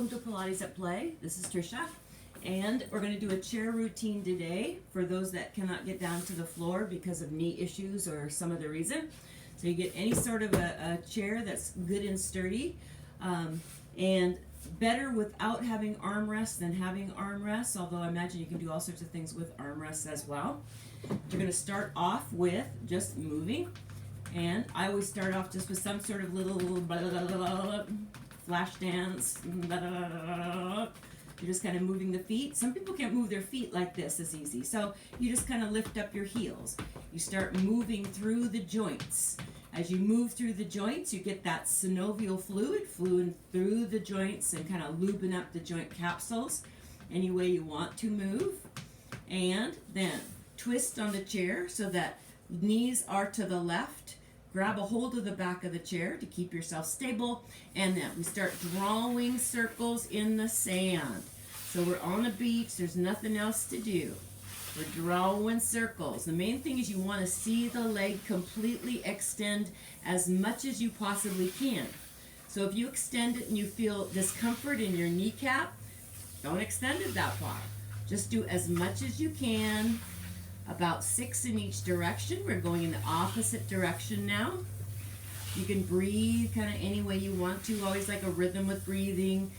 welcome to Pilates at Play. This is Trisha, and we're going to do a chair routine today for those that cannot get down to the floor because of knee issues or some other reason. So you get any sort of a chair that's good and sturdy, and better without having armrests than having armrests, although I imagine you can do all sorts of things with armrests as well. You're going to start off with just moving, and I always start off just with some sort of little blah, blah, blah, blah, flash dance. Blah, blah, blah, blah. You're just kind of moving the feet. Some people can't move their feet like this as easy, so you just kind of lift up your heels. You start moving through the joints. As you move through the joints, you get that synovial fluid flowing through the joints and kind of lubing up the joint capsules any way you want to move. And then twist on the chair so that knees are to the left. Grab a hold of the back of the chair to keep yourself stable. And then we start drawing circles in the sand. So we're on a beach. There's nothing else to do. We're drawing circles. The main thing is you want to see the leg completely extend as much as you possibly can. So if you extend it and you feel discomfort in your kneecap, don't extend it that far. Just do as much as you can. About 6 in each direction. We're going in the opposite direction now. You can breathe kind of any way you want to. Always like a rhythm with breathing.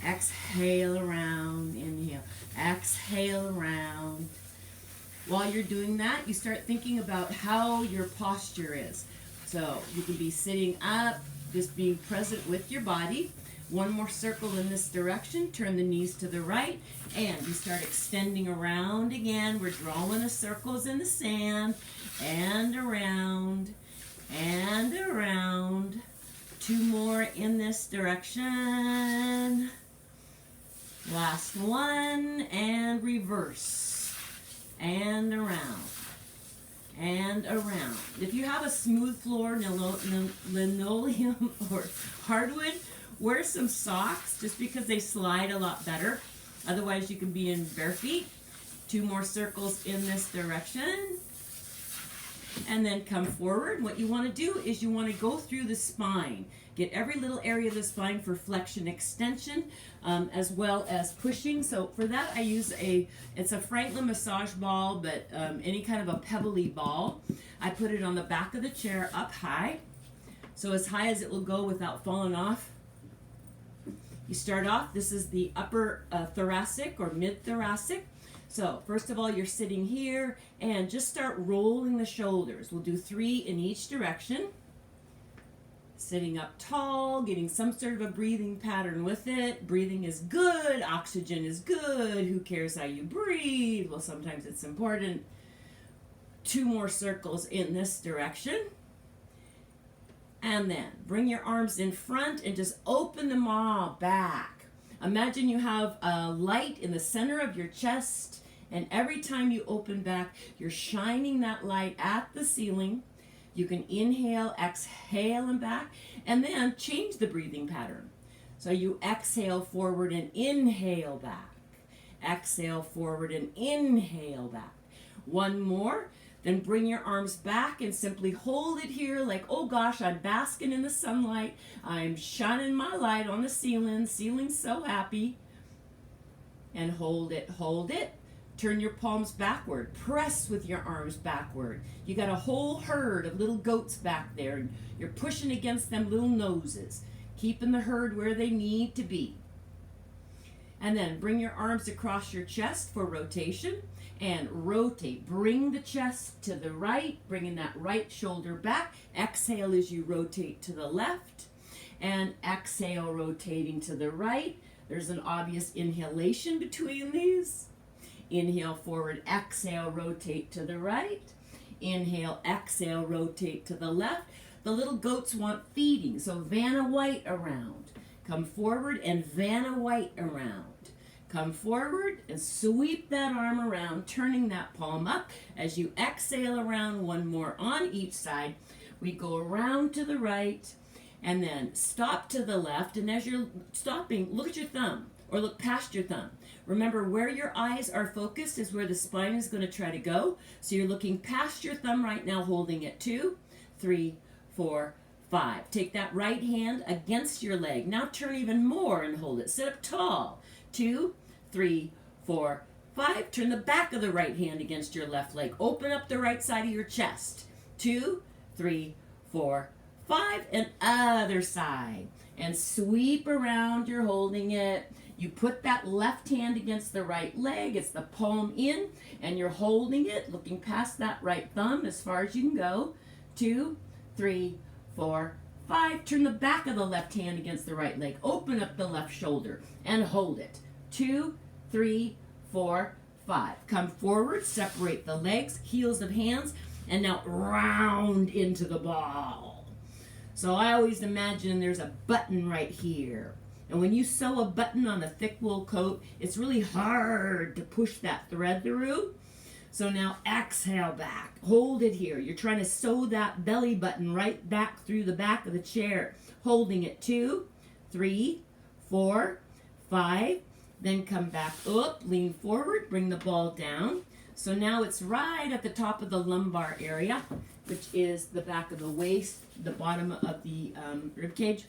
Exhale around, inhale. Exhale around. While you're doing that, you start thinking about how your posture is. So you can be sitting up, just being present with your body. One more circle in this direction, turn the knees to the right, and you start extending around again. We're drawing the circles in the sand, and around, and around. 2 more in this direction. Last one, and reverse, and around, and around. If you have a smooth floor, linoleum, or hardwood, wear some socks just because they slide a lot better. Otherwise, you can be in bare feet. 2 more circles in this direction. And then come forward. What you want to do is you want to go through the spine. Get every little area of the spine for flexion, extension, as well as pushing. So for that, I use it's a Franklin massage ball, but any kind of a pebbly ball. I put it on the back of the chair up high. So as high as it will go without falling off. You start off, this is the upper thoracic or mid-thoracic. So first of all, you're sitting here and just start rolling the shoulders. We'll do 3 in each direction. Sitting up tall, getting some sort of a breathing pattern with it. Breathing is good, oxygen is good. Who cares how you breathe? Well, sometimes it's important. 2 more circles in this direction. And then bring your arms in front and just open them all back. Imagine you have a light in the center of your chest, and every time you open back, you're shining that light at the ceiling. You can inhale, exhale, and back, and then change the breathing pattern. So you exhale forward and inhale back. Exhale forward and inhale back. 1 more. Then bring your arms back and simply hold it here like, oh gosh, I'm basking in the sunlight. I'm shining my light on the ceiling. Ceiling's so happy. And hold it, hold it. Turn your palms backward. Press with your arms backward. You got a whole herd of little goats back there, and you're pushing against them little noses, keeping the herd where they need to be. And then bring your arms across your chest for rotation. And rotate. Bring the chest to the right, bringing that right shoulder back. Exhale as you rotate to the left. And exhale, rotating to the right. There's an obvious inhalation between these. Inhale forward, exhale, rotate to the right. Inhale, exhale, rotate to the left. The little goats want feeding, so Vanna White around. Come forward and Vanna White around. Come forward and sweep that arm around, turning that palm up. As you exhale around, 1 more on each side. We go around to the right and then stop to the left. And as you're stopping, look at your thumb or look past your thumb. Remember, where your eyes are focused is where the spine is going to try to go. So you're looking past your thumb right now, holding it 2, 3, 4, 5. Take that right hand against your leg. Now turn even more and hold it. Sit up tall. 2, 3, 4, 5. Turn the back of the right hand against your left leg. Open up the right side of your chest. 2, 3, 4, 5. And other side. And sweep around. You're holding it. You put that left hand against the right leg. It's the palm in. And you're holding it, looking past that right thumb as far as you can go. 2, 3, 4, 5. Turn the back of the left hand against the right leg. Open up the left shoulder and hold it. 2, 3, 4, 5. Come forward, separate the legs, heels of hands, and now round into the ball. So I always imagine there's a button right here. And when you sew a button on a thick wool coat, it's really hard to push that thread through. So now exhale back. Hold it here. You're trying to sew that belly button right back through the back of the chair. Holding it. 2, 3, 4, 5. Then come back up, lean forward, bring the ball down. So now it's right at the top of the lumbar area, which is the back of the waist, the bottom of the rib cage.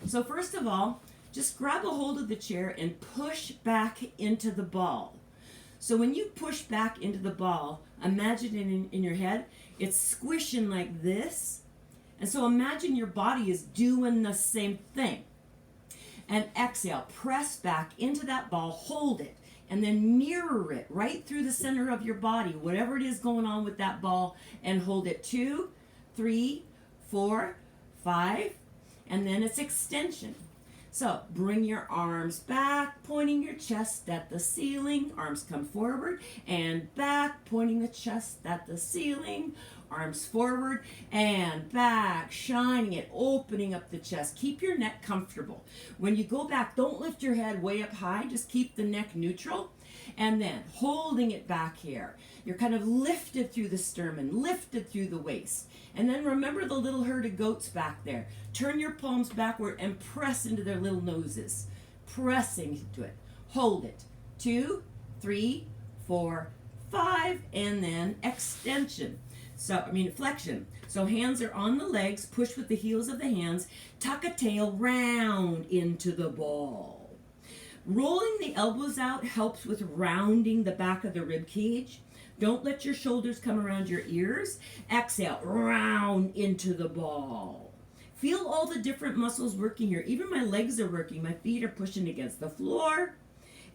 So first of all, just grab a hold of the chair and push back into the ball. So when you push back into the ball, imagine it in your head, it's squishing like this. And so imagine your body is doing the same thing. And exhale, press back into that ball, hold it, and then mirror it right through the center of your body, whatever it is going on with that ball, and hold it. 2, 3, 4, 5, and then it's extension. So bring your arms back, pointing your chest at the ceiling. Arms come forward and back, pointing the chest at the ceiling. Arms forward and back, shining it, opening up the chest. Keep your neck comfortable. When you go back, don't lift your head way up high. Just keep the neck neutral. And then holding it back here. You're kind of lifted through the sternum, lifted through the waist. And then remember the little herd of goats back there. Turn your palms backward and press into their little noses. Pressing into it. Hold it. 2, 3, 4, 5. And then extension. Flexion. So hands are on the legs. Push with the heels of the hands. Tuck a tail round into the ball. Rolling the elbows out helps with rounding the back of the rib cage. Don't let your shoulders come around your ears. Exhale, round into the ball. Feel all the different muscles working here. Even my legs are working. My feet are pushing against the floor.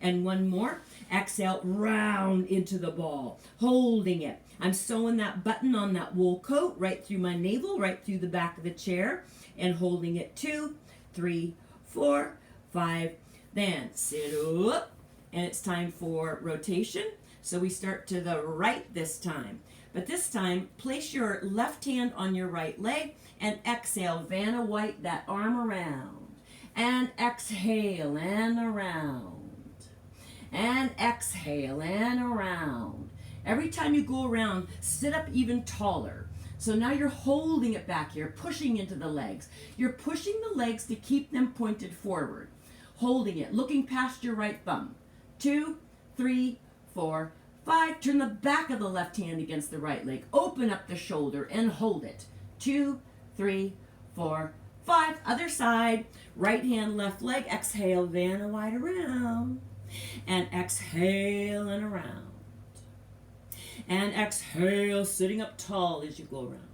And one more. Exhale, round into the ball. Holding it. I'm sewing that button on that wool coat right through my navel, right through the back of the chair. And holding it. 2, 3, 4, 5. Then sit up. And it's time for rotation. So we start to the right this time. But this time, place your left hand on your right leg and exhale. Vanna White that arm around. And exhale and around. And exhale and around. Every time you go around, sit up even taller. So now you're holding it back here, pushing into the legs. You're pushing the legs to keep them pointed forward. Holding it, looking past your right thumb. 2, 3, 4, 5. Turn the back of the left hand against the right leg. Open up the shoulder and hold it. 2, 3, 4, 5. Other side. Right hand, left leg. Exhale, Vanna White around. And exhale and around. And exhale, sitting up tall as you go around.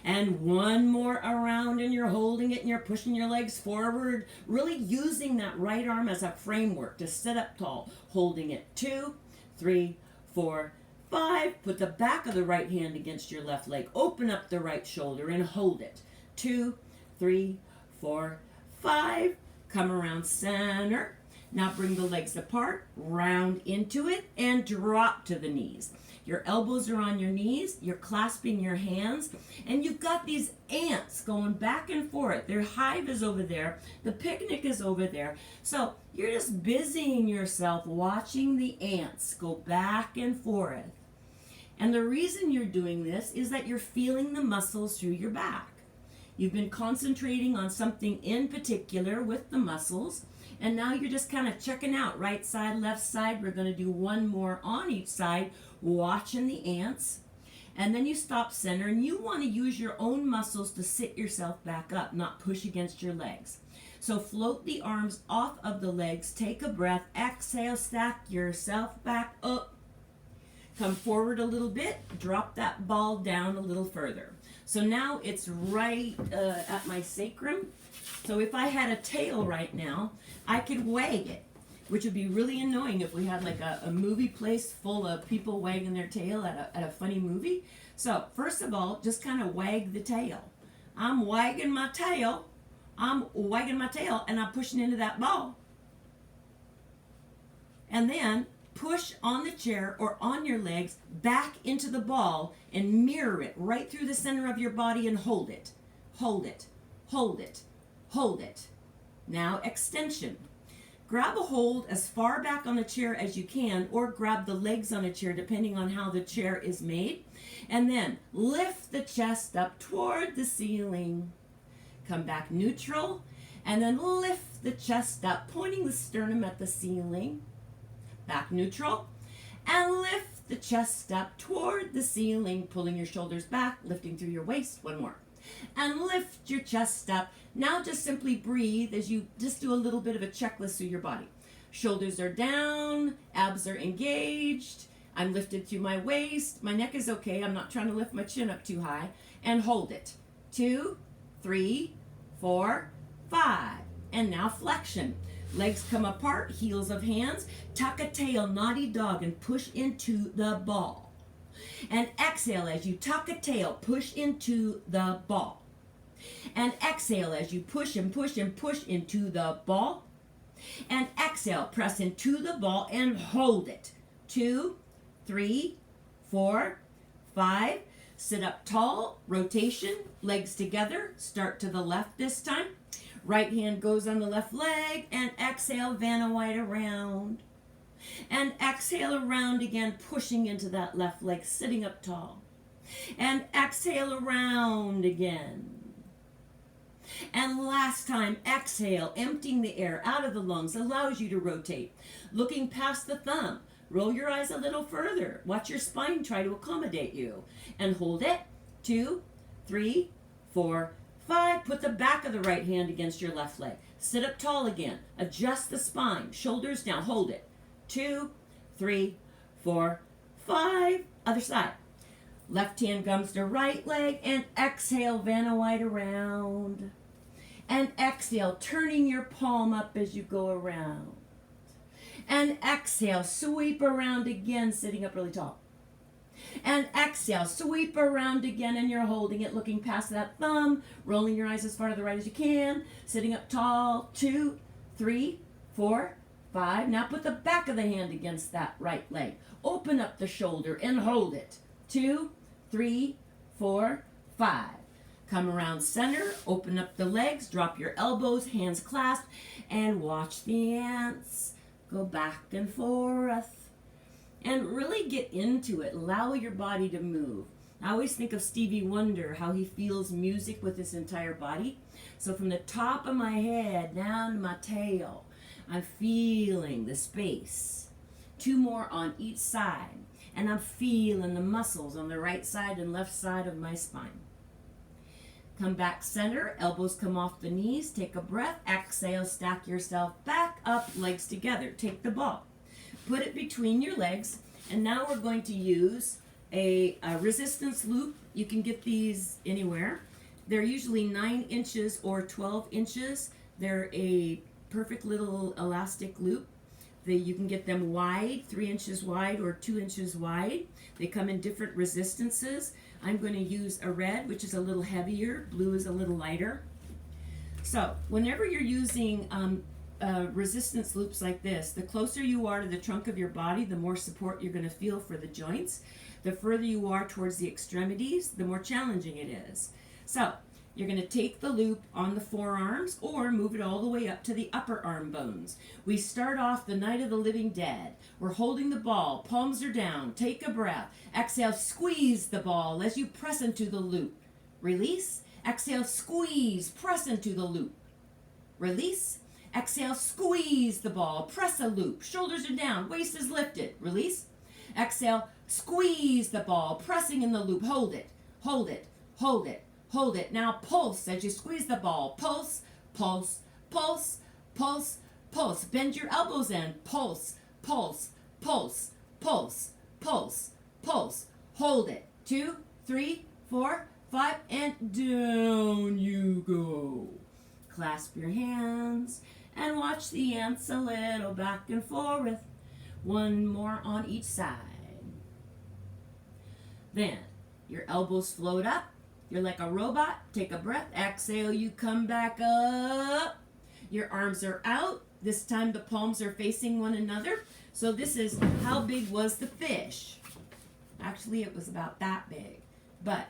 And one more around, and you're holding it and you're pushing your legs forward, really using that right arm as a framework to sit up tall, holding it. 2, 3, 4, 5. Put the back of the right hand against your left leg. Open up the right shoulder and hold it. 2, 3, 4, 5. Come around center. Now bring the legs apart, round into it, and drop to the knees. Your elbows are on your knees, you're clasping your hands, and you've got these ants going back and forth. Their hive is over there, the picnic is over there. So you're just busying yourself watching the ants go back and forth. And the reason you're doing this is that you're feeling the muscles through your back. You've been concentrating on something in particular with the muscles, and now you're just kind of checking out right side, left side. We're going to do one more on each side, watching the ants. And then you stop center, and you want to use your own muscles to sit yourself back up, not push against your legs. So float the arms off of the legs, take a breath, exhale, stack yourself back up. Come forward a little bit, drop that ball down a little further. So now it's right at my sacrum. So if I had a tail right now, I could wag it, which would be really annoying if we had like a movie place full of people wagging their tail at a funny movie. So first of all, just kind of wag the tail. I'm wagging my tail. I'm wagging my tail, and I'm pushing into that ball. And then push on the chair or on your legs back into the ball and mirror it right through the center of your body and hold it. Hold it. Hold it. Hold it. Now extension. Grab a hold as far back on the chair as you can, or grab the legs on a chair depending on how the chair is made. And then lift the chest up toward the ceiling. Come back neutral, and then lift the chest up, pointing the sternum at the ceiling. Back neutral, and lift the chest up toward the ceiling, pulling your shoulders back, lifting through your waist. One more. And lift your chest up. Now just simply breathe as you just do a little bit of a checklist through your body. Shoulders are down, abs are engaged. I'm lifted through my waist. My neck is okay. I'm not trying to lift my chin up too high. And hold it. 2, 3, 4, 5. And now flexion. Legs come apart, heels of hands. Tuck a tail, naughty dog, and push into the ball. And exhale as you tuck a tail, push into the ball. And exhale as you push and push and push into the ball. And exhale, press into the ball and hold it. 2, 3, 4, 5. Sit up tall, rotation, legs together. Start to the left this time. Right hand goes on the left leg, and exhale, Vanna White around. And exhale around again, pushing into that left leg, sitting up tall. And exhale around again. And last time, exhale, emptying the air out of the lungs, allows you to rotate. Looking past the thumb, roll your eyes a little further. Watch your spine try to accommodate you. And hold it. 2, 3, 4, 5. Put the back of the right hand against your left leg. Sit up tall again. Adjust the spine. Shoulders down. Hold it. 2, 3, 4, 5. Other side. Left hand comes to right leg. And exhale, Vanna White around. And exhale, turning your palm up as you go around. And exhale, sweep around again, sitting up really tall. And exhale, sweep around again, and you're holding it, looking past that thumb, rolling your eyes as far to the right as you can, sitting up tall. 2, 3, 4, 5. Now put the back of the hand against that right leg. Open up the shoulder and hold it. 2, 3, 4, 5. Come around center, open up the legs, drop your elbows, hands clasped, and watch the ants go back and forth. And really get into it. Allow your body to move. I always think of Stevie Wonder, how he feels music with his entire body. So from the top of my head down to my tail, I'm feeling the space. 2 more on each side. And I'm feeling the muscles on the right side and left side of my spine. Come back center, elbows come off the knees, take a breath, exhale, stack yourself back up, legs together. Take the ball, put it between your legs, and now we're going to use a resistance loop. You can get these anywhere. They're usually 9 inches or 12 inches. They're a perfect little elastic loop. You can get them wide, 3 inches wide or 2 inches wide. They come in different resistances. I'm going to use a red, which is a little heavier. Blue is a little lighter. So whenever you're using resistance loops like this, the closer you are to the trunk of your body, the more support you're going to feel for the joints. The further you are towards the extremities, the more challenging it is. So you're going to take the loop on the forearms or move it all the way up to the upper arm bones. We start off the Night of the Living Dead. We're holding the ball, palms are down, take a breath. Exhale, squeeze the ball as you press into the loop. Release. Exhale, squeeze, press into the loop. Release. Exhale, squeeze the ball, press a loop. Shoulders are down, waist is lifted. Release. Exhale, squeeze the ball, pressing in the loop. Hold it, hold it, hold it, hold it. Now pulse as you squeeze the ball. Pulse, pulse, pulse, pulse, pulse. Bend your elbows in. Pulse, pulse, pulse, pulse, pulse, pulse. Hold it. 2, 3, 4, 5, and down you go. Clasp your hands and watch the ants a little back and forth. One more on each side. Then your elbows float up. You're like a robot. Take a breath. Exhale, you come back up. Your arms are out. This time the palms are facing one another. So this is how big was the fish. Actually, it was about that big. But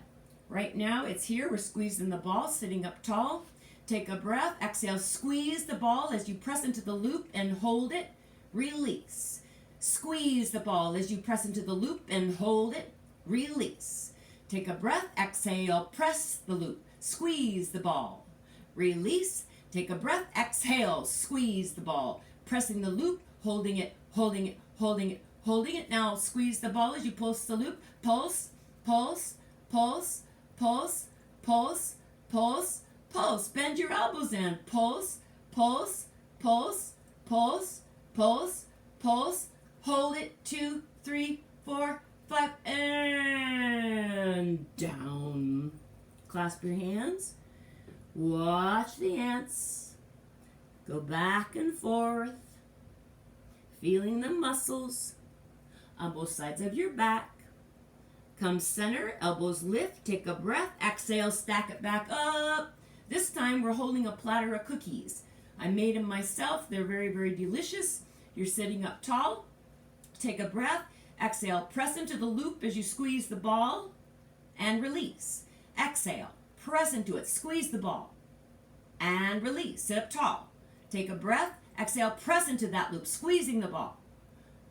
right now it's here. We're squeezing the ball, sitting up tall. Take a breath. Exhale, squeeze the ball as you press into the loop and hold it. Release. Squeeze the ball as you press into the loop and hold it. Release. Take a breath. Exhale, press the loop. Squeeze the ball. Release. Take a breath. Exhale, squeeze the ball. Pressing the loop, holding it, holding it, holding it, holding it. Now squeeze the ball as you pulse the loop. Pulse, pulse, pulse, pulse, pulse, pulse, pulse. Bend your elbows in. Pulse, pulse, pulse, pulse, pulse, pulse. Hold it. 2, 3, 4, 5, and down. Clasp your hands. Watch the ants. Go back and forth. Feeling the muscles on both sides of your back. Come center, elbows lift, take a breath, exhale, stack it back up. This time we're holding a platter of cookies. I made them myself. They're very, very delicious. You're sitting up tall. Take a breath, exhale, press into the loop as you squeeze the ball and release. Exhale, press into it, squeeze the ball and release. Sit up tall. Take a breath, exhale, press into that loop, squeezing the ball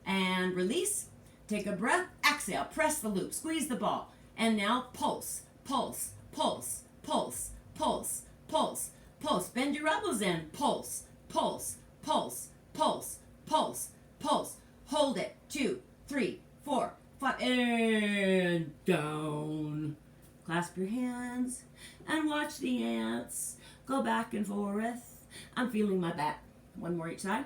and release. Take a breath, exhale, press the loop, squeeze the ball, and now pulse, pulse, pulse, pulse, pulse, pulse, pulse. Bend your elbows in. Pulse, pulse, pulse, pulse, pulse, pulse. Hold it. 2, 3, 4, 5, and down. Clasp your hands and watch the ants go back and forth. I'm feeling my back. One more each side.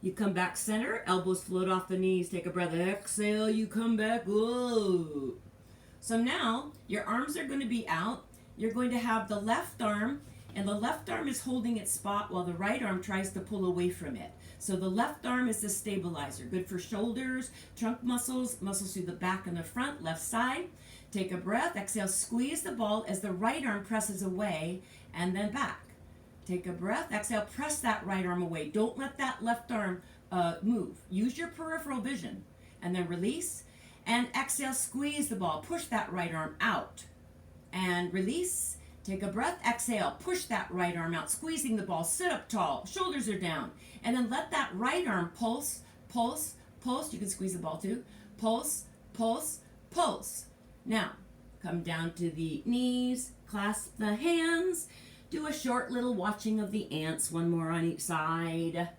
You come back center, elbows float off the knees. Take a breath. Exhale, you come back up. So now your arms are going to be out. You're going to have the left arm, and the left arm is holding its spot while the right arm tries to pull away from it. So the left arm is the stabilizer. Good for shoulders, trunk muscles, muscles through the back and the front, left side. Take a breath. Exhale, squeeze the ball as the right arm presses away and then back. Take a breath. Exhale, press that right arm away. Don't let that left arm move. Use your peripheral vision. And then release. And exhale, squeeze the ball. Push that right arm out. And release. Take a breath. Exhale, push that right arm out, squeezing the ball. Sit up tall. Shoulders are down. And then let that right arm pulse, pulse, pulse. You can squeeze the ball too. Pulse, pulse, pulse. Now, come down to the knees. Clasp the hands. Do a short little watching of the ants. One more on each side.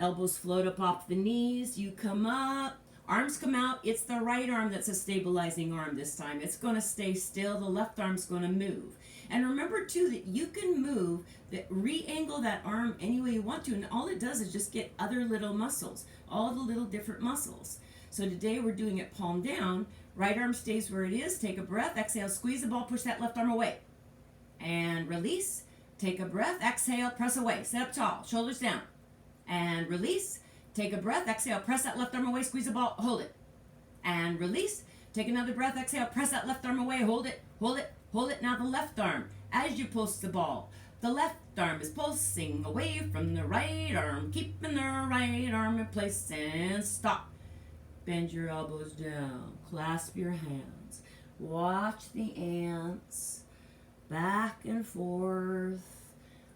Elbows float up off the knees. You come up. Arms come out. It's the right arm that's a stabilizing arm this time. It's going to stay still. The left arm's going to move. And remember, too, that you can move, that re-angle that arm any way you want to. And all it does is just get other little muscles, all the little different muscles. So today we're doing it palm down. Right arm stays where it is. Take a breath. Exhale, squeeze the ball. Push that left arm away. And release. Take a breath. Exhale, press away. Sit up tall. Shoulders down. And release. Take a breath. Exhale, press that left arm away. Squeeze the ball. Hold it. And release. Take another breath. Exhale, press that left arm away. Hold it. Hold it. Hold it. Now the left arm. As you pulse the ball, the left arm is pulsing away from the right arm. Keeping the right arm in place and stop. Bend your elbows down. Clasp your hands. Watch the ants. Back and forth.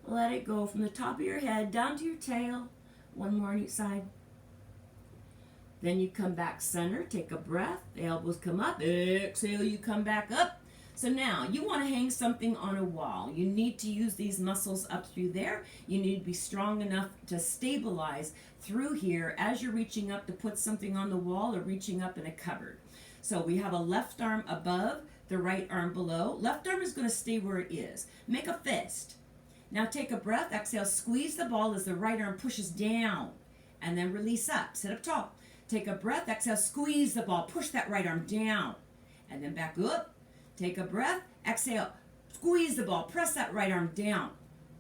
Let it go from the top of your head down to your tail. One more on each side. Then you come back center. Take a breath. The elbows come up. Exhale, you come back up. So now you want to hang something on a wall. You need to use these muscles up through there. You need to be strong enough to stabilize through here as you're reaching up to put something on the wall or reaching up in a cupboard. So we have a left arm above, the right arm below. Left arm is going to stay where it is. Make a fist. Now take a breath, exhale, squeeze the ball as the right arm pushes down, and then release up. Sit up tall. Take a breath, exhale, squeeze the ball, push that right arm down, and then back up. Take a breath, exhale, squeeze the ball, press that right arm down,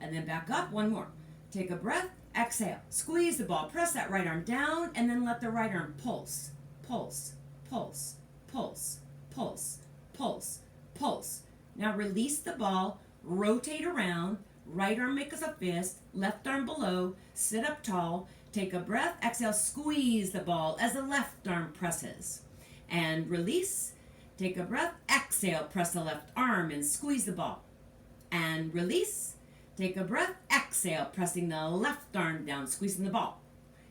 and then back up. One more. Take a breath, exhale, squeeze the ball, press that right arm down, and then let the right arm pulse, pulse, pulse, pulse, pulse, pulse, pulse. Now release the ball, rotate around, right arm makes a fist, left arm below, sit up tall, take a breath, exhale, squeeze the ball as the left arm presses, and release. Take a breath, exhale, press the left arm and squeeze the ball. And release. Take a breath, exhale, pressing the left arm down, squeezing the ball.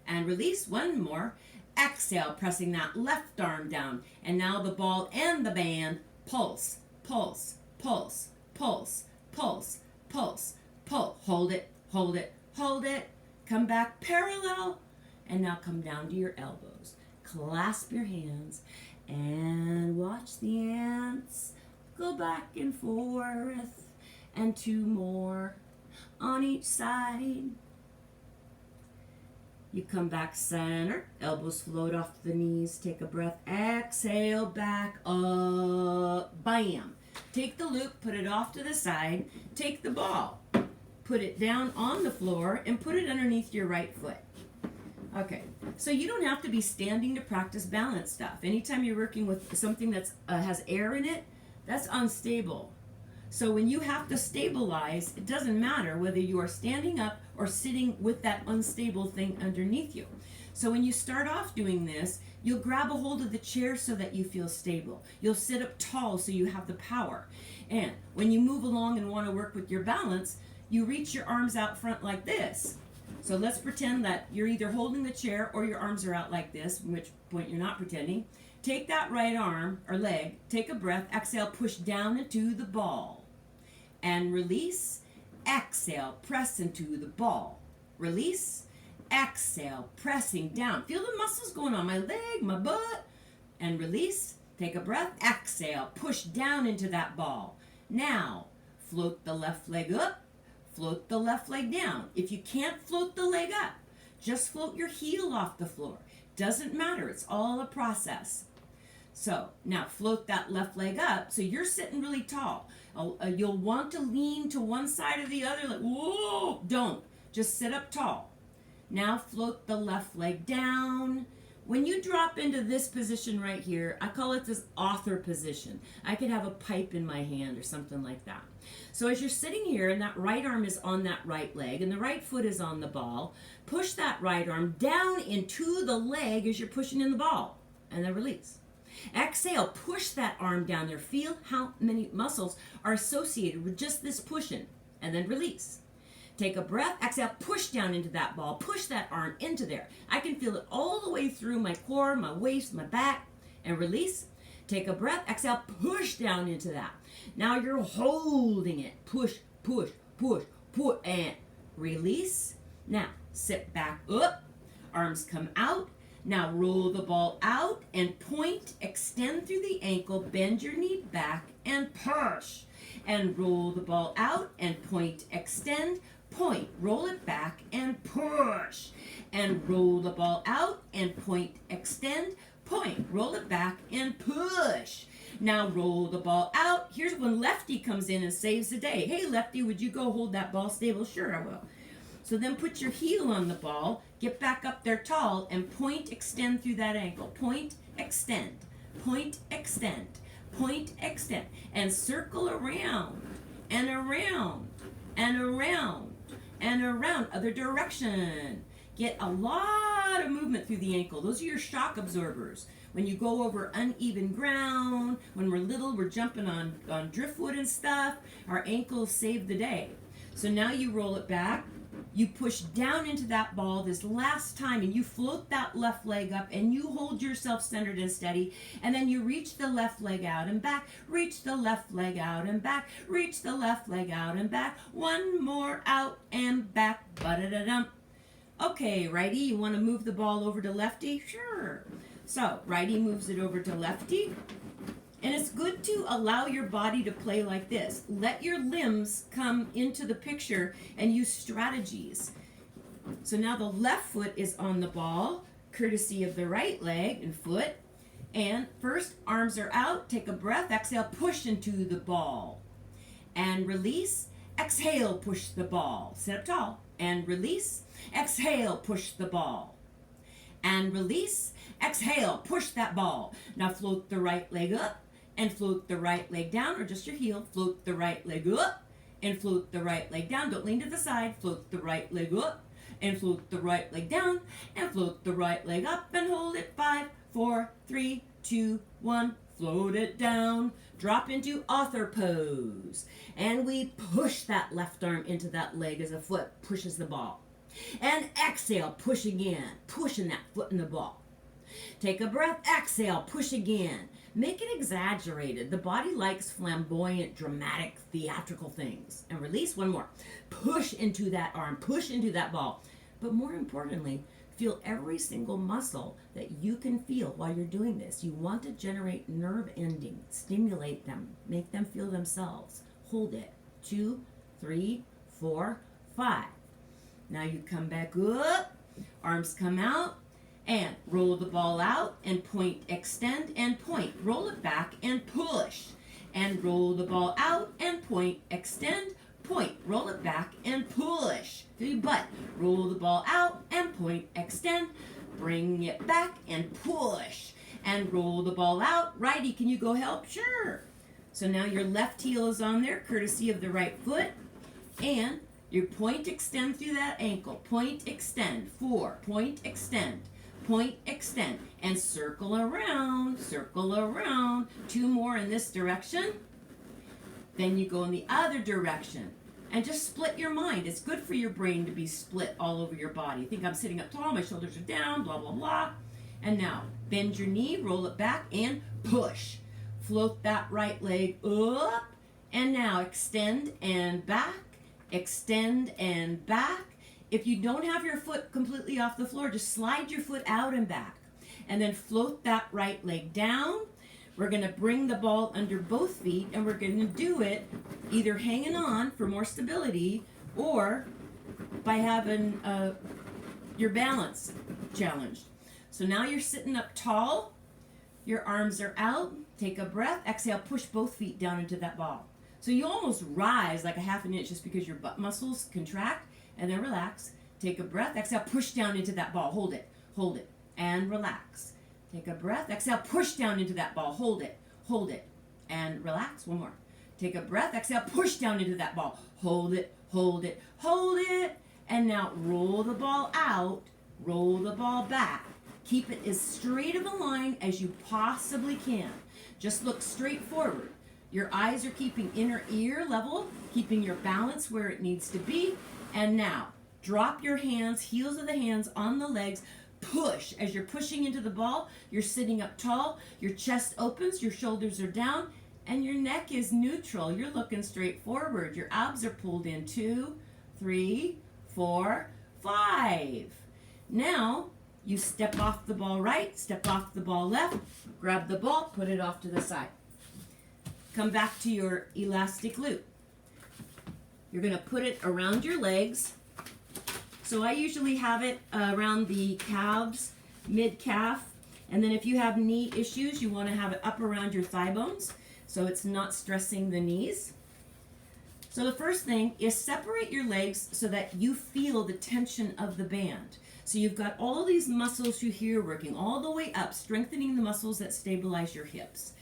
And release, one more. Exhale, pressing that left arm down. And now the ball and the band pulse, pulse, pulse, pulse, pulse, pulse, pull. Hold it, hold it, hold it. Come back parallel. And now come down to your elbows. Clasp your hands. And watch the ants go back and forth, and two more on each side. You come back center, elbows float off the knees, take a breath, exhale, back up, bam. Take the loop, put it off to the side, take the ball, put it down on the floor, and put it underneath your right foot. Okay, so you don't have to be standing to practice balance stuff. Anytime you're working with something that has air in it, that's unstable. So when you have to stabilize, it doesn't matter whether you are standing up or sitting with that unstable thing underneath you. So when you start off doing this, you'll grab a hold of the chair so that you feel stable. You'll sit up tall so you have the power. And when you move along and want to work with your balance, you reach your arms out front like this. So let's pretend that you're either holding the chair or your arms are out like this, at which point you're not pretending. Take that right arm or leg, take a breath, exhale, push down into the ball. And release, exhale, press into the ball. Release, exhale, pressing down. Feel the muscles going on my leg, my butt. And release, take a breath, exhale, push down into that ball. Now, float the left leg up. Float the left leg down. If you can't float the leg up, just float your heel off the floor. Doesn't matter. It's all a process. So now float that left leg up. So you're sitting really tall. You'll want to lean to one side or the other. Like, whoa, don't. Just sit up tall. Now float the left leg down. When you drop into this position right here, I call it this author position. I could have a pipe in my hand or something like that. So as you're sitting here and that right arm is on that right leg and the right foot is on the ball, push that right arm down into the leg as you're pushing in the ball, and then release. Exhale, push that arm down there. Feel how many muscles are associated with just this pushing, and then release. Take a breath, exhale, push down into that ball, push that arm into there. I can feel it all the way through my core, my waist, my back, and release. Take a breath, exhale, push down into that. Now you're holding it. Push, push, push, push, and release. Now, sit back up, arms come out. Now roll the ball out and point, extend through the ankle, bend your knee back and push. And roll the ball out and point, extend, point, roll it back and push. And roll the ball out and point, extend, point, roll it back and push. Now roll the ball out. Here's when lefty comes in and saves the day. Hey lefty, would you go hold that ball stable? Sure, I will. So then put your heel on the ball, get back up there tall, and point, extend through that ankle. Point, extend, point, extend, point, extend, and circle around, and around, and around, and around, other direction. Get a lot of movement through the ankle. Those are your shock absorbers. When you go over uneven ground, when we're little, we're jumping on driftwood and stuff, our ankles save the day. So now you roll it back, You push down into that ball this last time and you float that left leg up and you hold yourself centered and steady, and then you reach the left leg out and back, reach the left leg out and back, reach the left leg out and back, one more out and back, ba-da-da-dum. Okay, righty, you want to move the ball over to lefty? Sure. So, righty moves it over to lefty. And it's good to allow your body to play like this. Let your limbs come into the picture and use strategies. So now the left foot is on the ball, courtesy of the right leg and foot. And first, arms are out. Take a breath. Exhale, push into the ball. And release. Exhale, push the ball. Sit up tall. And release. Exhale, push the ball. And release. Exhale, push that ball. Now float the right leg up. And float the right leg down, or just your heel. Float the right leg up and float the right leg down. Don't lean to the side. Float the right leg up and float the right leg down and float the right leg up and hold it. 5, 4, 3, 2, 1. Float it down. Drop into author pose. And we push that left arm into that leg as a foot pushes the ball. And exhale, push again. Pushing that foot in the ball. Take a breath. Exhale, push again. Make it exaggerated. The body likes flamboyant, dramatic, theatrical things. And release. One more. Push into that arm. Push into that ball. But more importantly, feel every single muscle that you can feel while you're doing this. You want to generate nerve endings. Stimulate them. Make them feel themselves. Hold it. 2, 3, 4, 5. Now you come back up. Arms come out. And roll the ball out and point, extend and point. Roll it back and push. And roll the ball out and point, extend, point. Roll it back and push. Through your butt. Roll the ball out and point, extend. Bring it back and push. And roll the ball out. Righty, can you go help? Sure. So now your left heel is on there, courtesy of the right foot. And your point, extend through that ankle. Point, extend. 4. Point, extend. Point, extend, and circle around, 2 more in this direction. Then you go in the other direction and just split your mind. It's good for your brain to be split all over your body. Think I'm sitting up tall, my shoulders are down, blah, blah, blah. And now bend your knee, roll it back, and push. Float that right leg up, and now extend and back, extend and back. If you don't have your foot completely off the floor, just slide your foot out and back. And then float that right leg down. We're going to bring the ball under both feet, and we're going to do it either hanging on for more stability or by having your balance challenged. So now you're sitting up tall. Your arms are out. Take a breath. Exhale, push both feet down into that ball. So you almost rise like a half an inch just because your butt muscles contract. And then relax. Take a breath. Exhale, push down into that ball. Hold it, and relax. Take a breath. Exhale, push down into that ball. Hold it, and relax. One more. Take a breath. Exhale, push down into that ball. Hold it. And now roll the ball out. Roll the ball back. Keep it as straight of a line as you possibly can. Just look straight forward. Your eyes are keeping inner ear level, keeping your balance where it needs to be. And now, drop your hands, heels of the hands on the legs, push. As you're pushing into the ball, you're sitting up tall, your chest opens, your shoulders are down, and your neck is neutral. You're looking straight forward. Your abs are pulled in. 2, 3, 4, 5. Now, you step off the ball right, step off the ball left, grab the ball, put it off to the side. Come back to your elastic loop. You're going to put it around your legs. So I usually have it around the calves, mid-calf. And then if you have knee issues, you want to have it up around your thigh bones so it's not stressing the knees. So the first thing is separate your legs so that you feel the tension of the band. So you've got all these muscles through here working all the way up, strengthening the muscles that stabilize your hips.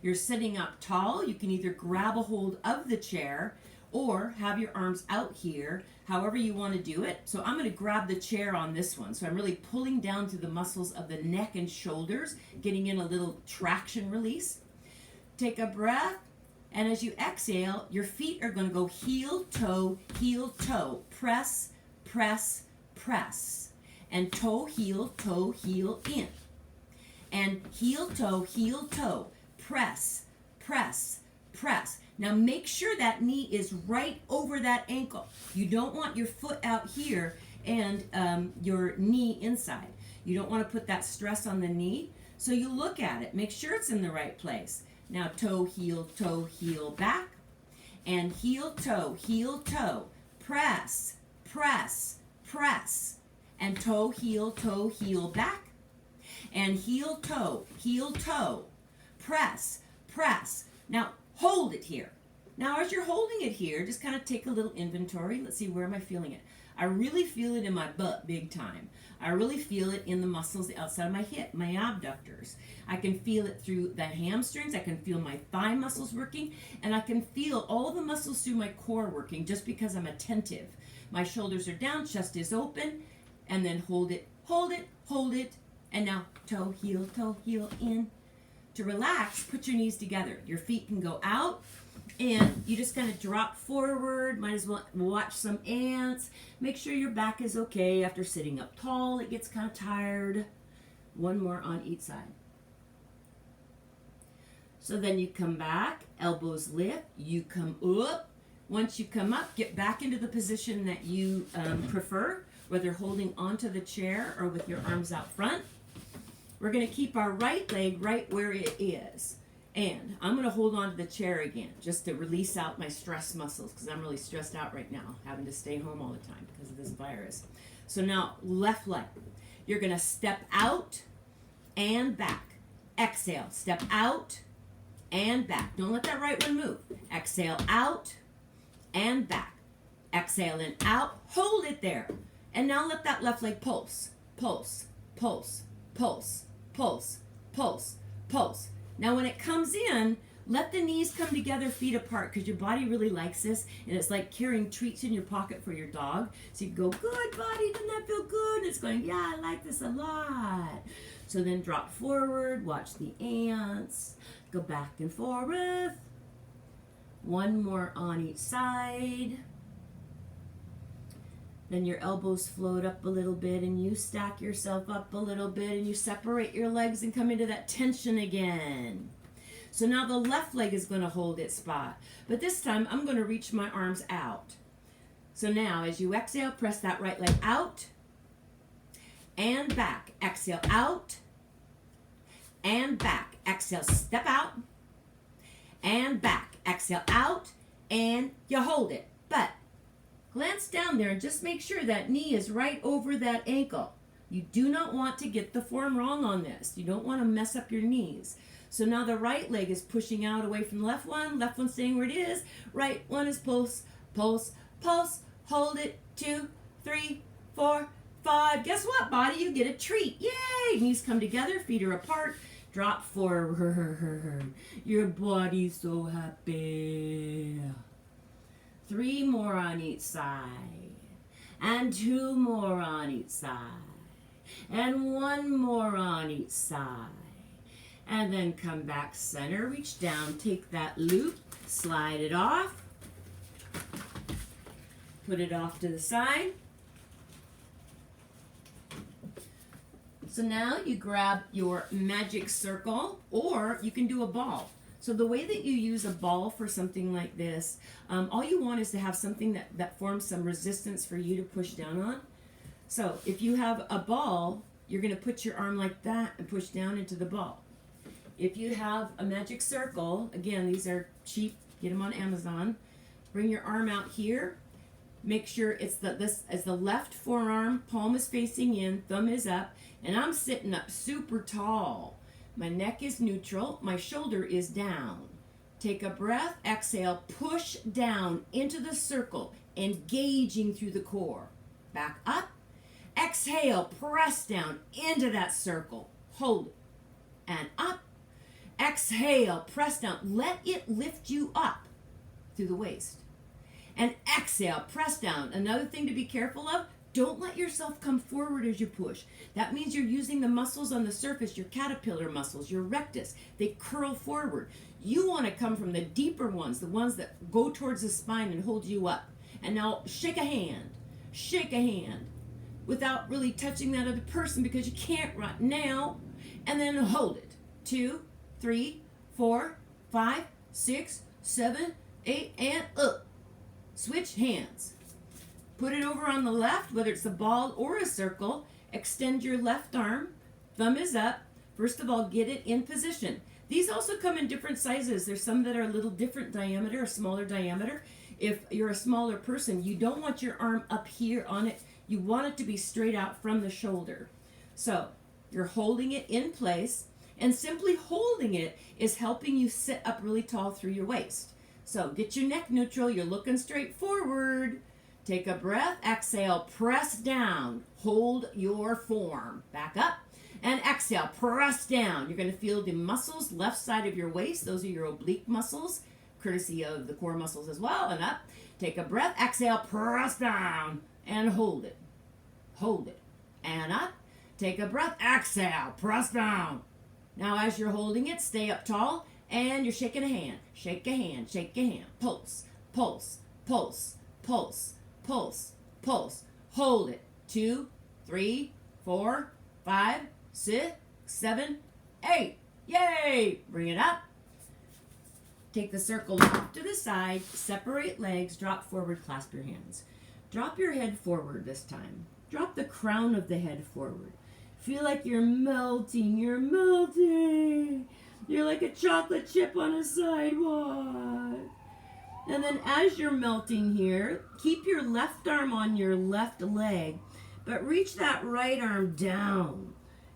You're sitting up tall. You can either grab a hold of the chair or have your arms out here, however you want to do it. So I'm going to grab the chair on this one. So I'm really pulling down through the muscles of the neck and shoulders, getting in a little traction release. Take a breath, and as you exhale, your feet are going to go heel, toe, press, press, press. And toe, heel, in. And heel, toe, press, press, press. Now make sure that knee is right over that ankle. You don't want your foot out here and your knee inside. You don't want to put that stress on the knee. So you look at it, make sure it's in the right place. Now toe, heel, back. And heel, toe, press, press, press. And toe, heel, back. And heel, toe, press, press. Now hold it here. Now as you're holding it here, just kind of take a little inventory. Let's see, where am I feeling it? I really feel it in my butt big time. I really feel it in the muscles outside of my hip, my abductors. I can feel it through the hamstrings. I can feel my thigh muscles working. And I can feel all the muscles through my core working just because I'm attentive. My shoulders are down, chest is open. And then hold it, hold it, hold it. And now toe, heel, in. To relax, put your knees together. Your feet can go out. And you just kind of drop forward. Might as well watch some ants. Make sure your back is okay after sitting up tall. It gets kind of tired. One more on each side. So then you come back, elbows lift, you come up. Once you come up, get back into the position that you prefer, whether holding onto the chair or with your arms out front. We're going to keep our right leg right where it is. And I'm going to hold on to the chair again just to release out my stress muscles because I'm really stressed out right now, having to stay home all the time because of this virus. So now, left leg. You're going to step out and back. Exhale. Step out and back. Don't let that right one move. Exhale out and back. Exhale in, out. Hold it there. And now let that left leg pulse. Pulse. Pulse. Pulse. Pulse. Pulse. Pulse. Now when it comes in, let the knees come together, feet apart, because your body really likes this, and it's like carrying treats in your pocket for your dog. So you go, good body, doesn't that feel good? And it's going, yeah, I like this a lot. So then drop forward, watch the ants, go back and forth. One more on each side. Then your elbows float up a little bit and you stack yourself up a little bit and you separate your legs and come into that tension again. So now the left leg is going to hold its spot. But this time I'm going to reach my arms out. So now as you exhale, press that right leg out and back. Exhale out and back. Exhale, step out and back. Exhale out and you hold it. But glance down there and just make sure that knee is right over that ankle. You do not want to get the form wrong on this. You don't want to mess up your knees. So now the right leg is pushing out away from the left one staying where it is. Right one is pulse, pulse, pulse. Hold it, 2, 3, 4, 5. Guess what, body? You get a treat. Yay! Knees come together, feet are apart. Drop forward. Your body's so happy. 3 more on each side, and 2 more on each side, and 1 more on each side. And then come back center, reach down, take that loop, slide it off, put it off to the side. So now you grab your magic circle, or you can do a ball. So the way that you use a ball for something like this, all you want is to have something that forms some resistance for you to push down on. So if you have a ball, you're going to put your arm like that and push down into the ball. If you have a magic circle, again, these are cheap, get them on Amazon. Bring your arm out here. Make sure it's the left forearm, palm is facing in, thumb is up, and I'm sitting up super tall. My neck is neutral, my shoulder is down. Take a breath, exhale, push down into the circle, engaging through the core. Back up, exhale, press down into that circle. Hold it, and up. Exhale, press down. Let it lift you up through the waist. And exhale, press down. Another thing to be careful of, don't let yourself come forward as you push. That means you're using the muscles on the surface, your caterpillar muscles, your rectus. They curl forward. You want to come from the deeper ones, the ones that go towards the spine and hold you up. And now shake a hand. shake a hand without really touching that other person because you can't right now. And then hold it. 2, 3, 4, 5, 6, 7, 8, and up. Switch hands. Put it over on the left, whether it's a ball or a circle. Extend your left arm. Thumb is up. First of all, get it in position. These also come in different sizes. There's some that are a little different diameter, a smaller diameter. If you're a smaller person, you don't want your arm up here on it. You want it to be straight out from the shoulder. So you're holding it in place, and simply holding it is helping you sit up really tall through your waist. So get your neck neutral. You're looking straight forward. Take a breath. Exhale. Press down. Hold your form. Back up. And exhale. Press down. You're going to feel the muscles left side of your waist. Those are your oblique muscles, courtesy of the core muscles as well. And up. Take a breath. Exhale. Press down. And hold it. Hold it. And up. Take a breath. Exhale. Press down. Now as you're holding it, stay up tall. And you're shaking a hand. Shake a hand. Shake a hand. Pulse. Pulse. Pulse. Pulse. Pulse. Pulse. Hold it. 2, 3, 4, 5, 6, 7, 8. Yay! Bring it up. Take the circle off to the side. Separate legs. Drop forward. Clasp your hands. Drop your head forward this time. Drop the crown of the head forward. Feel like you're melting. You're melting. You're like a chocolate chip on a sidewalk. And then as you're melting here, keep your left arm on your left leg, but reach that right arm down.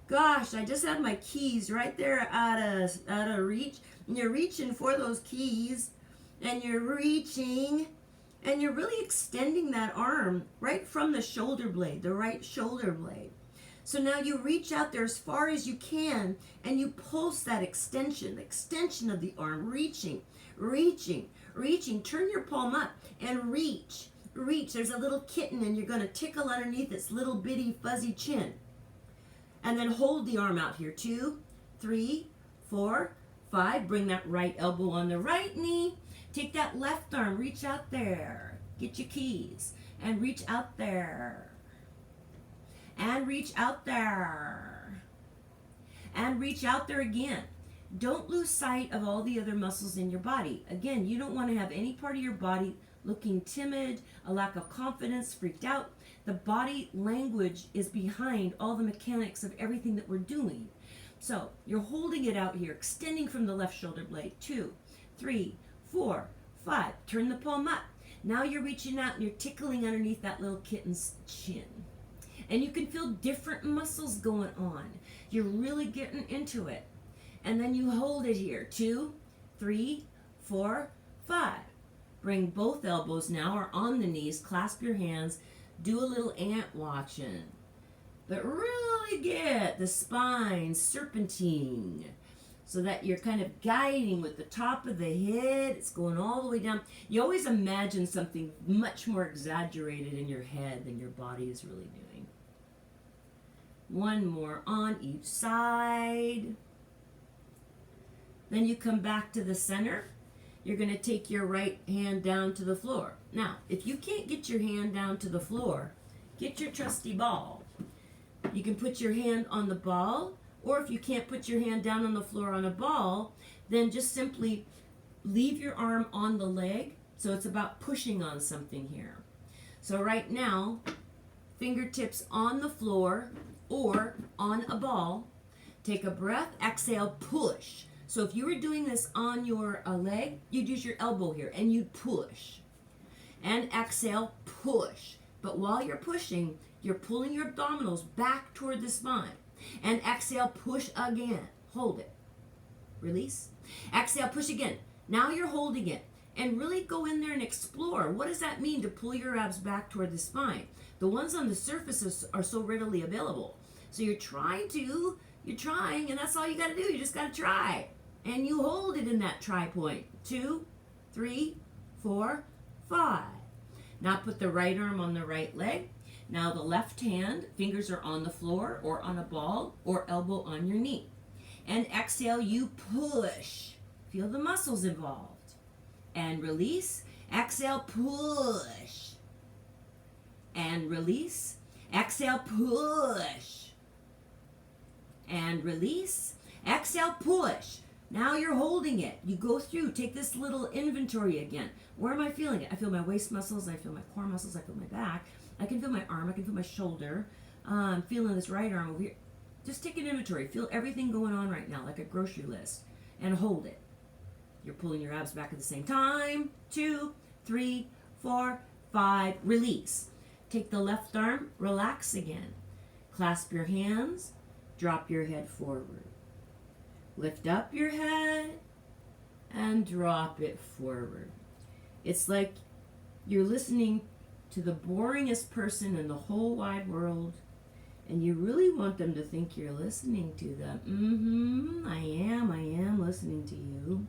Gosh, I just had my keys right there out of reach. And you're reaching for those keys, and you're reaching, and you're really extending that arm right from the shoulder blade, the right shoulder blade. So now you reach out there as far as you can, and you pulse that extension of the arm, reaching, reaching, reaching. Turn your palm up and reach, reach. There's a little kitten, and you're going to tickle underneath its little bitty fuzzy chin. And then hold the arm out here. 2, 3, 4, 5. Bring that right elbow on the right knee. Take that left arm, reach out there. Get your keys, and reach out there. And reach out there. And reach out there again. Don't lose sight of all the other muscles in your body. Again, you don't want to have any part of your body looking timid, a lack of confidence, freaked out. The body language is behind all the mechanics of everything that we're doing. So you're holding it out here, extending from the left shoulder blade. 2, 3, 4, 5. Turn the palm up. Now you're reaching out and you're tickling underneath that little kitten's chin. And you can feel different muscles going on. You're really getting into it. And then you hold it here. 2, 3, 4, 5. Bring both elbows now or on the knees. Clasp your hands. Do a little ant watching. But really get the spine serpentine so that you're kind of guiding with the top of the head. It's going all the way down. You always imagine something much more exaggerated in your head than your body is really doing. One more on each side. Then you come back to the center. You're going to take your right hand down to the floor. Now, if you can't get your hand down to the floor, get your trusty ball. You can put your hand on the ball, or if you can't put your hand down on the floor on a ball, then just simply leave your arm on the leg. So it's about pushing on something here. So right now, fingertips on the floor or on a ball. Take a breath, exhale, push. So if you were doing this on your leg, you'd use your elbow here and you'd push. And exhale, push. But while you're pushing, you're pulling your abdominals back toward the spine. And exhale, push again. Hold it. Release. Exhale, push again. Now you're holding it. And really go in there and explore. What does that mean to pull your abs back toward the spine? The ones on the surface are so readily available. So you're trying, and that's all you got to do. You just got to try. And you hold it in that try point. 2, 3, 4, 5. Now put the right arm on the right leg. Now the left hand, fingers are on the floor or on a ball or elbow on your knee. And exhale, you push. Feel the muscles involved. And release. Exhale, push. And release. Exhale, push. And release. Exhale, push. Now you're holding it. You go through, take this little inventory again. Where am I feeling it? I feel my waist muscles, I feel my core muscles, I feel my back. I can feel my arm, I can feel my shoulder. I'm feeling this right arm over here. Just take an inventory. Feel everything going on right now, like a grocery list. And hold it. You're pulling your abs back at the same time. 2, 3, 4, 5. Release. Take the left arm, relax again. Clasp your hands, drop your head forward. Lift up your head and drop it forward. It's like you're listening to the boringest person in the whole wide world, and you really want them to think you're listening to them. I am listening to you.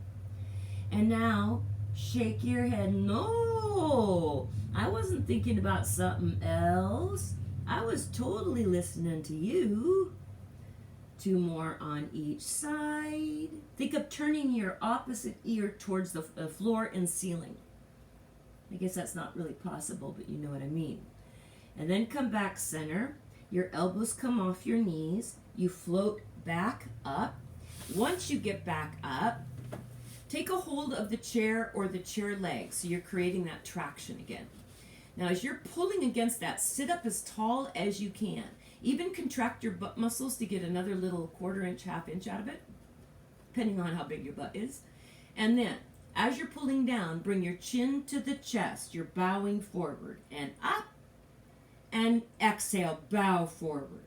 And now, shake your head. No, I wasn't thinking about something else. I was totally listening to you. 2 more on each side. Think of turning your opposite ear towards the floor and ceiling. I guess that's not really possible, but you know what I mean. And then come back center. Your elbows come off your knees. You float back up. Once you get back up, take a hold of the chair or the chair leg, so you're creating that traction again. Now, as you're pulling against that, sit up as tall as you can. Even contract your butt muscles to get another little 1/4 inch, 1/2 inch out of it, depending on how big your butt is. And then, as you're pulling down, bring your chin to the chest. You're bowing forward and up. And exhale, bow forward.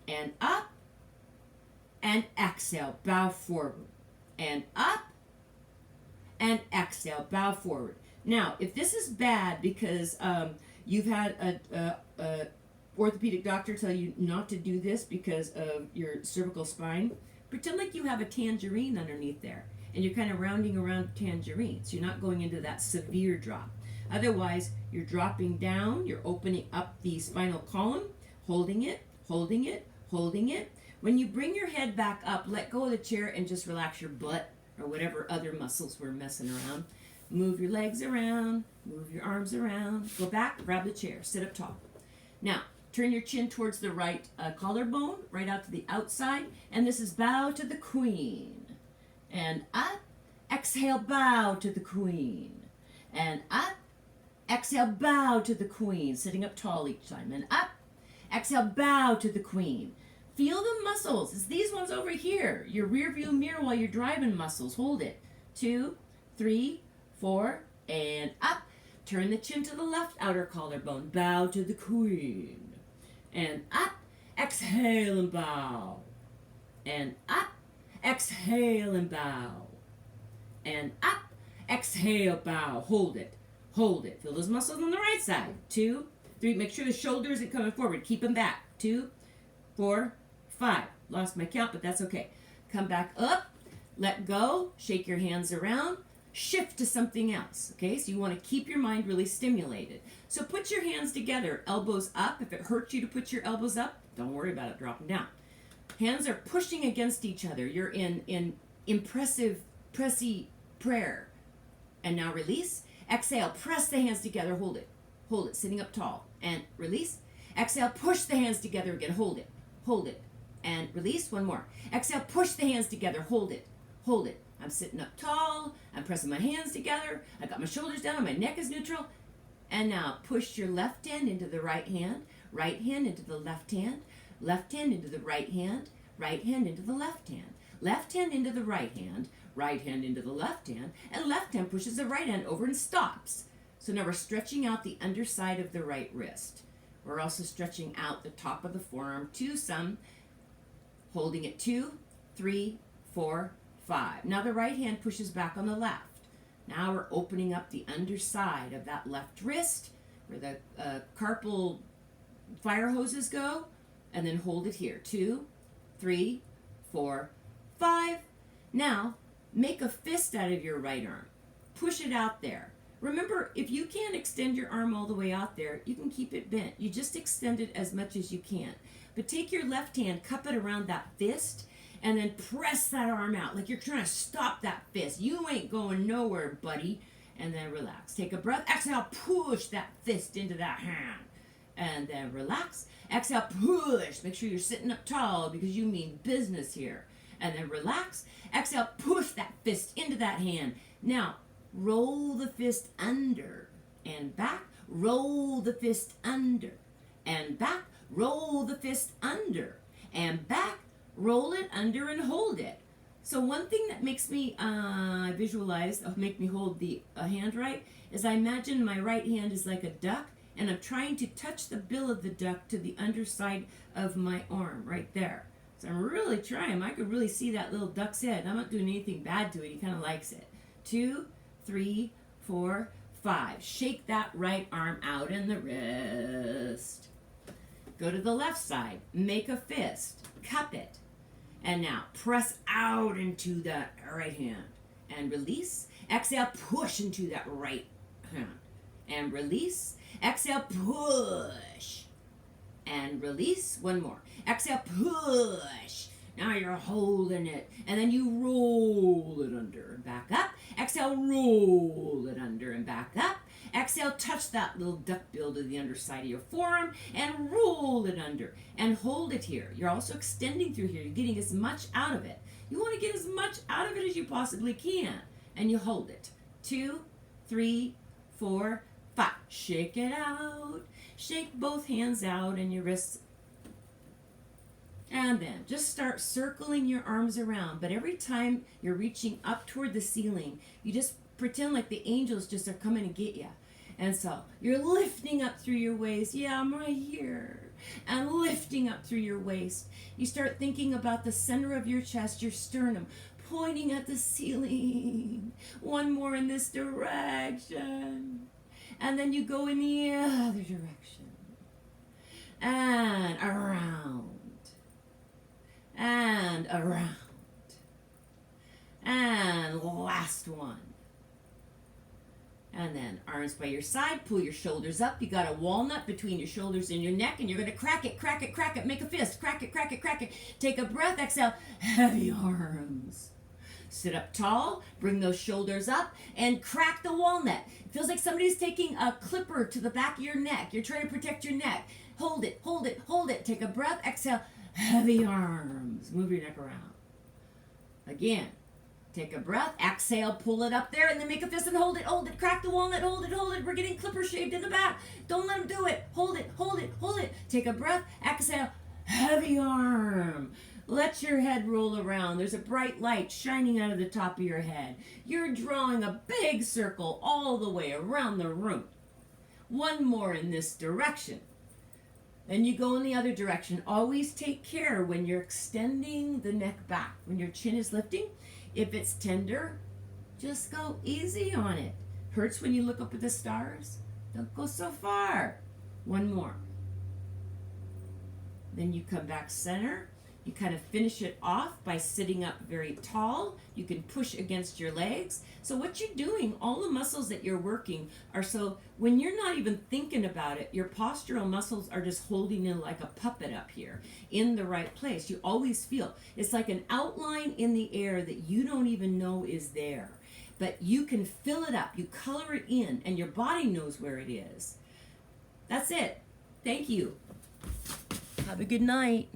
And up. And exhale, bow forward. And up. And exhale, bow forward. Now, if this is bad because you've had a orthopedic doctor tell you not to do this because of your cervical spine, pretend like you have a tangerine underneath there and you're kind of rounding around tangerine, so you're not going into that severe drop. Otherwise, you're dropping down, you're opening up the spinal column, holding it, holding it, holding it. When you bring your head back up, let go of the chair and just relax your butt or whatever other muscles were messing around. Move your legs around, move your arms around, go back, grab the chair, sit up tall. Now, turn your chin towards the right collarbone, right out to the outside, and this is bow to the queen. And up, exhale, bow to the queen. And up, exhale, bow to the queen, sitting up tall each time. And up, exhale, bow to the queen. Feel the muscles. It's these ones over here. Your rear view mirror while you're driving muscles. Hold it. 2, 3, 4, and up. Turn the chin to the left outer collarbone. Bow to the queen. And up, exhale and bow. And up, exhale and bow. And up, exhale, bow. Hold it, hold it. Feel those muscles on the right side. 2, 3, make sure the shoulder isn't coming forward. Keep them back. 2, 4, 5. Lost my count, but that's okay. Come back up, let go, shake your hands around, shift to something else, okay? So you want to keep your mind really stimulated. So put your hands together, elbows up. If it hurts you to put your elbows up, don't worry about it dropping down. Hands are pushing against each other. You're in impressive, pressy prayer. And now release. Exhale, press the hands together, hold it, sitting up tall. And release. Exhale, push the hands together again, hold it. And release, one more. Exhale, push the hands together, hold it. I'm sitting up tall, I'm pressing my hands together, I got my shoulders down, my neck is neutral. And now push your left hand into the right hand into the left hand into the right hand into the left hand into the right hand into the left hand, and left hand pushes the right hand over and stops. So now we're stretching out the underside of the right wrist. We're also stretching out the top of the forearm to some, holding it 2, 3, 4, 5. Now the right hand pushes back on the left. Now we're opening up the underside of that left wrist where the carpal fire hoses go, and then hold it here. 2, 3, 4, 5. Now make a fist out of your right arm. Push it out there. Remember, if you can't extend your arm all the way out there, you can keep it bent. You just extend it as much as you can. But take your left hand, cup it around that fist, and then press that arm out like you're trying to stop that fist. You ain't going nowhere, buddy. And then relax. Take a breath. Exhale, push that fist into that hand. And then relax. Exhale, push. Make sure you're sitting up tall because you mean business here. And then relax. Exhale, push that fist into that hand. Now, roll the fist under and back. Roll the fist under and back. Roll the fist under and back. Roll it under and hold it. So one thing that makes me visualize, make me hold the hand right, is I imagine my right hand is like a duck, and I'm trying to touch the bill of the duck to the underside of my arm, right there. So I'm really trying. I could really see that little duck's head. I'm not doing anything bad to it. He kind of likes it. 2, 3, 4, 5. Shake that right arm out in the wrist. Go to the left side. Make a fist. Cup it. And now press out into that right hand. And release. Exhale, push into that right hand. And release. Exhale, push. And release. One more. Exhale, push. Now you're holding it. And then you roll it under and back up. Exhale, roll it under and back up. Exhale, touch that little duck bill to the underside of your forearm and roll it under and hold it here. You're also extending through here. You're getting as much out of it. You want to get as much out of it as you possibly can. And you hold it. 2, 3, 4, 5. Shake it out. Shake both hands out and your wrists. And then just start circling your arms around. But every time you're reaching up toward the ceiling, you just pretend like the angels just are coming to get you. And so you're lifting up through your waist. Yeah, I'm right here. And lifting up through your waist. You start thinking about the center of your chest, your sternum, pointing at the ceiling. One more in this direction. And then you go in the other direction. And around. And around. And last one. And then arms by your side, pull your shoulders up. You got a walnut between your shoulders and your neck, and you're going to crack it, crack it, crack it. Make a fist. Crack it, crack it, crack it. Take a breath. Exhale. Heavy arms. Sit up tall. Bring those shoulders up and crack the walnut. It feels like somebody's taking a clipper to the back of your neck. You're trying to protect your neck. Hold it, hold it, hold it. Take a breath. Exhale. Heavy arms. Move your neck around. Again. Take a breath. Exhale. Pull it up there and then make a fist and hold it. Hold it. Crack the walnut. Hold it. Hold it. We're getting clipper shaved in the back. Don't let them do it. Hold it. Hold it. Hold it. Take a breath. Exhale. Heavy arm. Let your head roll around. There's a bright light shining out of the top of your head. You're drawing a big circle all the way around the room. One more in this direction. Then you go in the other direction. Always take care when you're extending the neck back. When your chin is lifting, if it's tender, just go easy on it. Hurts when you look up at the stars? Don't go so far. One more. Then you come back center. You kind of finish it off by sitting up very tall. You can push against your legs. So what you're doing, all the muscles that you're working are so when you're not even thinking about it, your postural muscles are just holding in like a puppet up here in the right place. You always feel it's like an outline in the air that you don't even know is there. But you can fill it up. You color it in and your body knows where it is. That's it. Thank you. Have a good night.